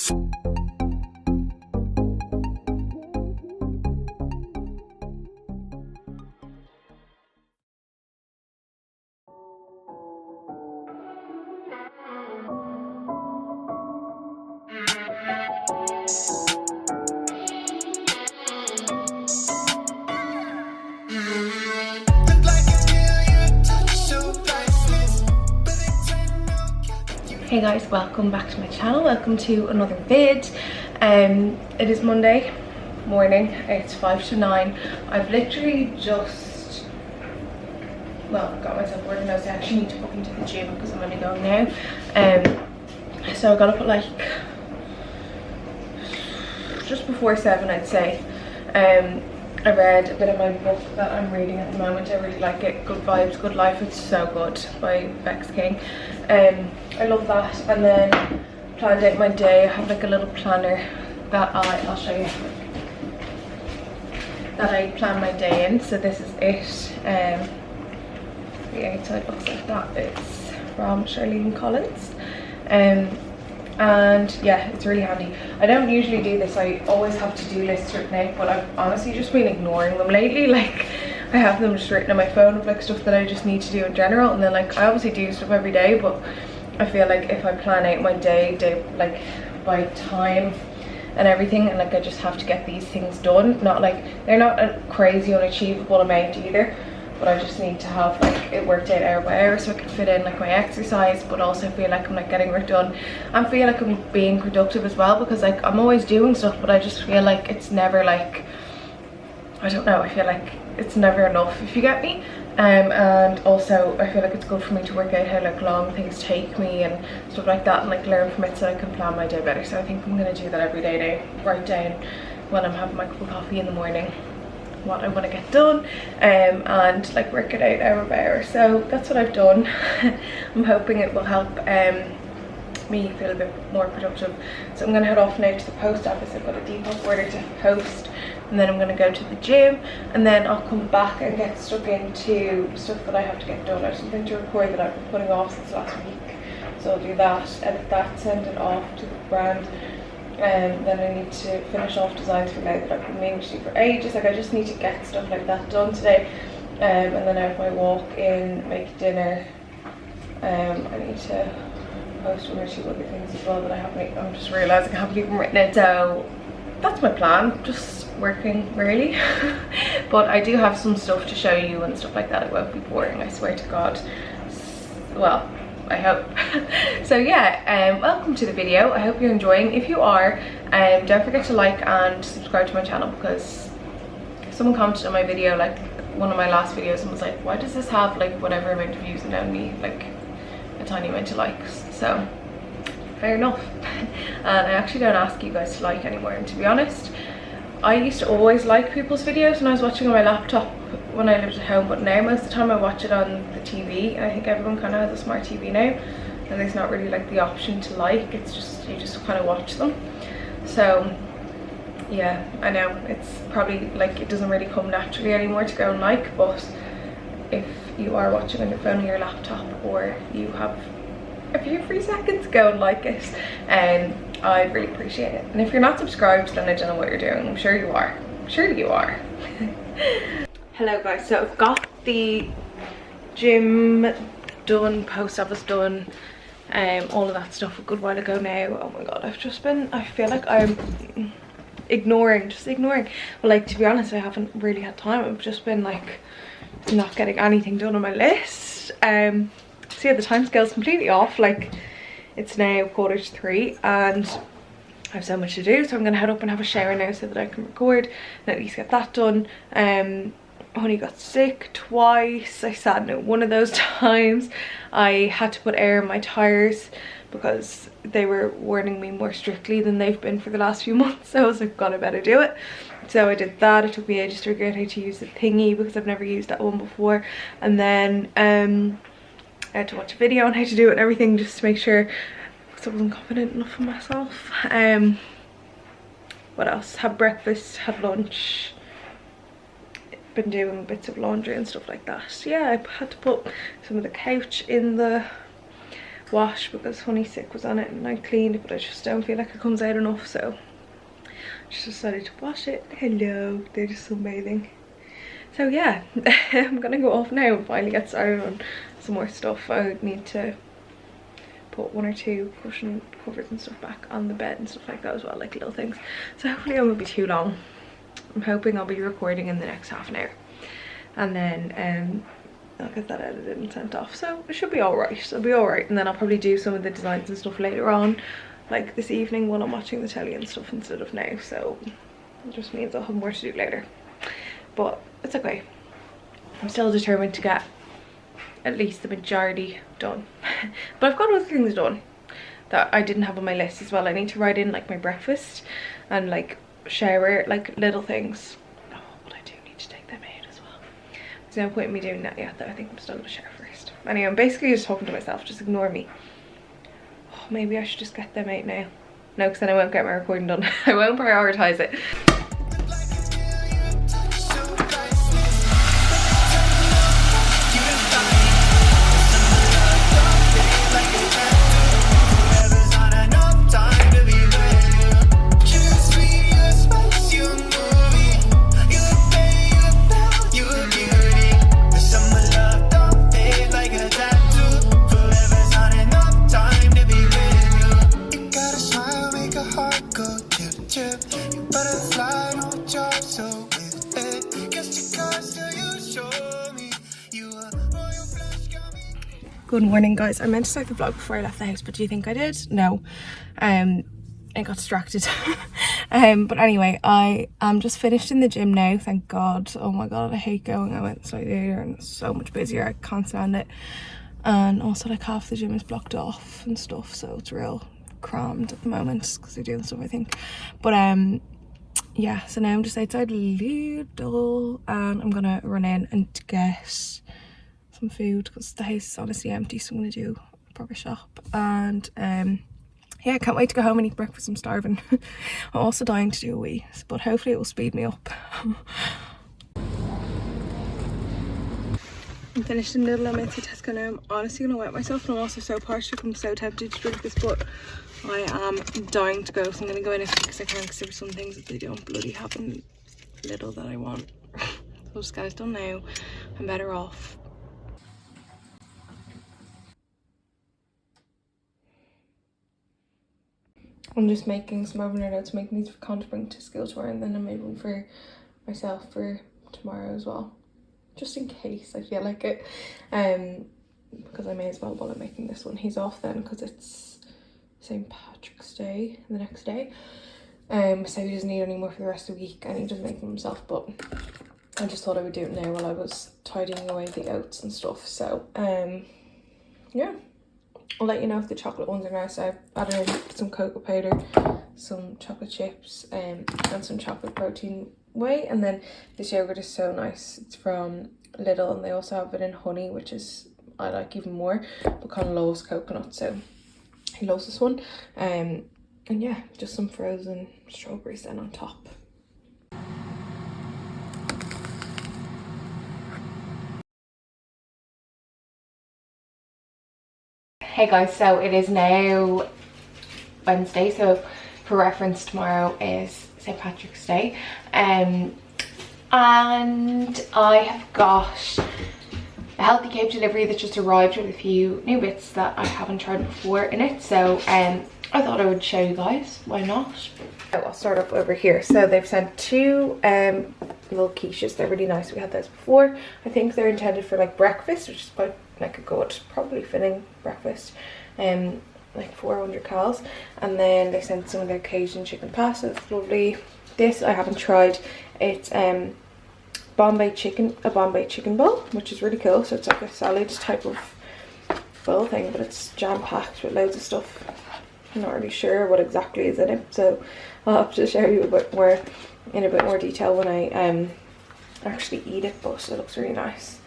Hey guys, welcome back to my channel. Welcome to another vid. It is Monday morning. It's 5 to 9. I've literally just got myself organized. I actually need to book into the gym because I'm only going now. So I got up at like just before 7, I'd say. I read a bit of my book that I'm reading at the moment. I really like it. Good Vibes, Good Life. It's so good, by Vex King. I love that. And then planned out my day. I have like a little planner that I'll show you, that I plan my day in. So this is it. The outside looks like that. It's from Charlene Collins. And yeah, it's really handy. I don't usually do this. I always have to-do lists written out, but I've honestly just been ignoring them lately. Like, I have them just written on my phone of like stuff that I just need to do in general, and then like I obviously do stuff every day, but I feel like if I plan out my day like by time and everything, and like I just have to get these things done, not like they're not a crazy unachievable amount either, but I just need to have like it worked out hour by hour so I can fit in like my exercise, but also feel like I'm like getting work done and feel like I'm being productive as well, because like I'm always doing stuff, but I just feel like it's never like, I don't know, I feel like it's never enough, if you get me. And also I feel like it's good for me to work out how like long things take me and stuff like that, and like learn from it so I can plan my day better. So I think I'm gonna do that every day now. Write down when I'm having my cup of coffee in the morning what I want to get done, and like work it out hour by hour. So that's what I've done. I'm hoping it will help me feel a bit more productive. So I'm gonna head off now to the post office. I've got a Depop order to post, and then I'm gonna go to the gym, and then I'll come back and get stuck into stuff that I have to get done. I have something to record that I've been putting off since last week, so I'll do that, edit that, send it off to the brand. Then I need to finish off designs for now that I've been meaning to do for ages. Like, I just need to get stuff like that done today. And then I have my walk in, make dinner. I need to post one or two other things as well that I haven't. I'm just realising I haven't even written it. So that's my plan, just working really. But I do have some stuff to show you and stuff like that. It won't be boring, I swear to God. Well, I hope. So yeah, welcome to the video. I hope you're enjoying. If you are, don't forget to like and subscribe to my channel, because someone commented on my video, like one of my last videos, and was like, why does this have like whatever amount of views and only like a tiny amount of likes? So fair enough. And I actually don't ask you guys to like anymore, and to be honest, I used to always like people's videos when I was watching on my laptop when I lived at home, but now most of the time I watch it on the TV, and I think everyone kind of has a smart TV now, and there's not really like the option to like, it's just, you just kind of watch them. So yeah, I know it's probably like it doesn't really come naturally anymore to go and like, but if you are watching on your phone or your laptop, or you have a few free seconds, go and like it, and I'd really appreciate it. And if you're not subscribed, then I don't know what you're doing. I'm sure you are. Surely you are. Hello guys, so I've got the gym done, post office done, all of that stuff a good while ago now. Oh my god, I've just been, I feel like I'm ignoring. Well, like, to be honest, I haven't really had time. I've just been like not getting anything done on my list. So yeah, the time scale's completely off. Like, it's now 2:45 and I have so much to do, so I'm gonna head up and have a shower now so that I can record and at least get that done. Honey got sick twice. I sat in it one of those times. I had to put air in my tires because they were warning me more strictly than they've been for the last few months. So I was like, God, I better do it. So I did that. It took me ages to figure out how to use the thingy because I've never used that one before. And then I had to watch a video on how to do it and everything, just to make sure, because I wasn't confident enough in myself. What else? Had breakfast, had lunch, been doing bits of laundry and stuff like that. Yeah, I had to put some of the couch in the wash because Honey Sick was on it and I cleaned it, but I just don't feel like it comes out enough, so I just decided to wash it. Hello, they're just sunbathing. So yeah, I'm gonna go off now and finally get started on some more stuff. I need to put 1 or 2 cushion covers and stuff back on the bed and stuff like that as well, like little things. So hopefully it won't be too long. I'm hoping I'll be recording in the next half an hour, and then I'll get that edited and sent off, so it should be all right. It'll be all right, and then I'll probably do some of the designs and stuff later on, like this evening while I'm watching the telly and stuff instead of now, so it just means I'll have more to do later, but it's okay. I'm still determined to get at least the majority done. But I've got other things done that I didn't have on my list as well. I need to write in like my breakfast and like shower, like little things. Oh, but I do need to take them out as well. There's no point in me doing that yet though. I think I'm still gonna shower first. Anyway, I'm basically just talking to myself, just ignore me. Oh, maybe I should just get them out now. No, because then I won't get my recording done. I won't prioritize it. Good morning guys. I meant to start the vlog before I left the house, but do you think I did? No. I got distracted. But anyway, I am just finished in the gym now, thank God. Oh my God, I hate going. I went slightly earlier and it's so much busier. I can't stand it. And also like half the gym is blocked off and stuff, so it's real crammed at the moment because they're doing stuff, I think. But yeah, so now I'm just outside Lidl and I'm gonna run in and get some food because the house is honestly empty, so I'm gonna do a proper shop. And yeah, I can't wait to go home and eat breakfast. I'm starving. I'm also dying to do a wee, but hopefully it will speed me up. I'm finished in Lidl. I'm into Tesco now. I'm honestly gonna wet myself, and I'm also so parched. I'm so tempted to drink this, but I am dying to go, so I'm gonna go in as quick as I can because there's some things that they don't bloody have in Lidl that I want. So I'll just get it done now. I'm better off. I'm just making some overnight oats, making these for Con to bring to school tomorrow, and then I'm making for myself for tomorrow as well, just in case I feel like it. Because I may as well while I'm making this one. He's off then because it's St. Patrick's Day the next day, so he doesn't need any more for the rest of the week, and he doesn't make them himself. But I just thought I would do it now while I was tidying away the oats and stuff. So yeah, I'll let you know if the chocolate ones are nice. I've added in some cocoa powder, some chocolate chips, and some chocolate protein whey. And then this yogurt is so nice. It's from Lidl, and they also have it in honey, which is I like even more. But Con loves coconut, so he loves this one. And yeah, just some frozen strawberries then on top. Hey guys, so it is now Wednesday, so for reference tomorrow is St. Patrick's Day, and I have got a healthy cake delivery that just arrived with a few new bits that I haven't tried before in it, so I thought I would show you guys, why not? So I'll start off over here. So they've sent 2 little quiches. They're really nice. We had those before. I think they're intended for like breakfast, which is quite like a good, probably filling breakfast, like 400 calories. And then they sent some of their Cajun chicken pasta. It's lovely. This I haven't tried. It's a Bombay chicken bowl, which is really cool. So it's like a salad type of bowl thing, but it's jam packed with loads of stuff. I'm not really sure what exactly is in it, so I'll have to show you a bit more in a bit more detail when I actually eat it, but it looks really nice.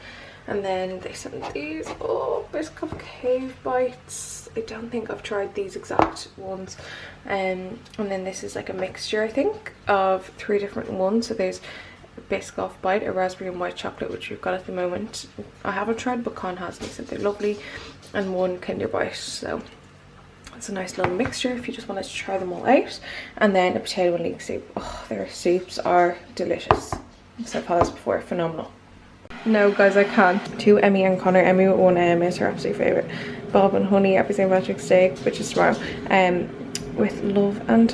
And then they sent these. Oh, there's a couple of cave bites. I don't think I've tried these exact ones. And then this is like a mixture, I think, of 3 different ones. So there's Biscoff Bite, a raspberry and white chocolate, which we've got at the moment. I haven't tried, but Con has, and he said they're lovely, and one Kinder Bite. So it's a nice little mixture if you just wanted to try them all out. And then a potato and leek soup. Oh, their soups are delicious. So I've had this before, phenomenal. No guys, I can't. To Emmy and Connor. Emmy with one M is her absolute favourite. Bob and Honey, Happy St. Patrick's Day, which is tomorrow. With love and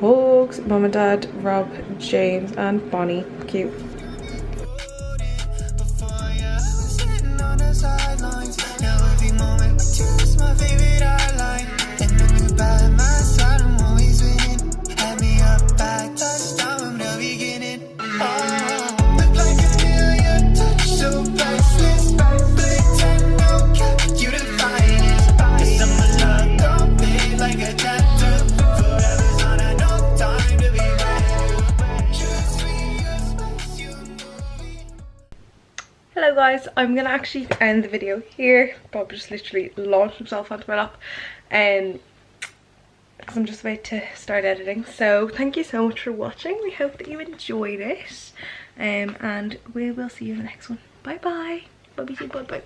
hugs. Mum and Dad, Rob, James and Bonnie. Cute. Hello guys, I'm gonna actually end the video here. Bob just literally launched himself onto my lap because I'm just about to start editing. So thank you so much for watching. We hope that you enjoyed it, and we will see you in the next one. Bye bye. Bye bye. Bye bye.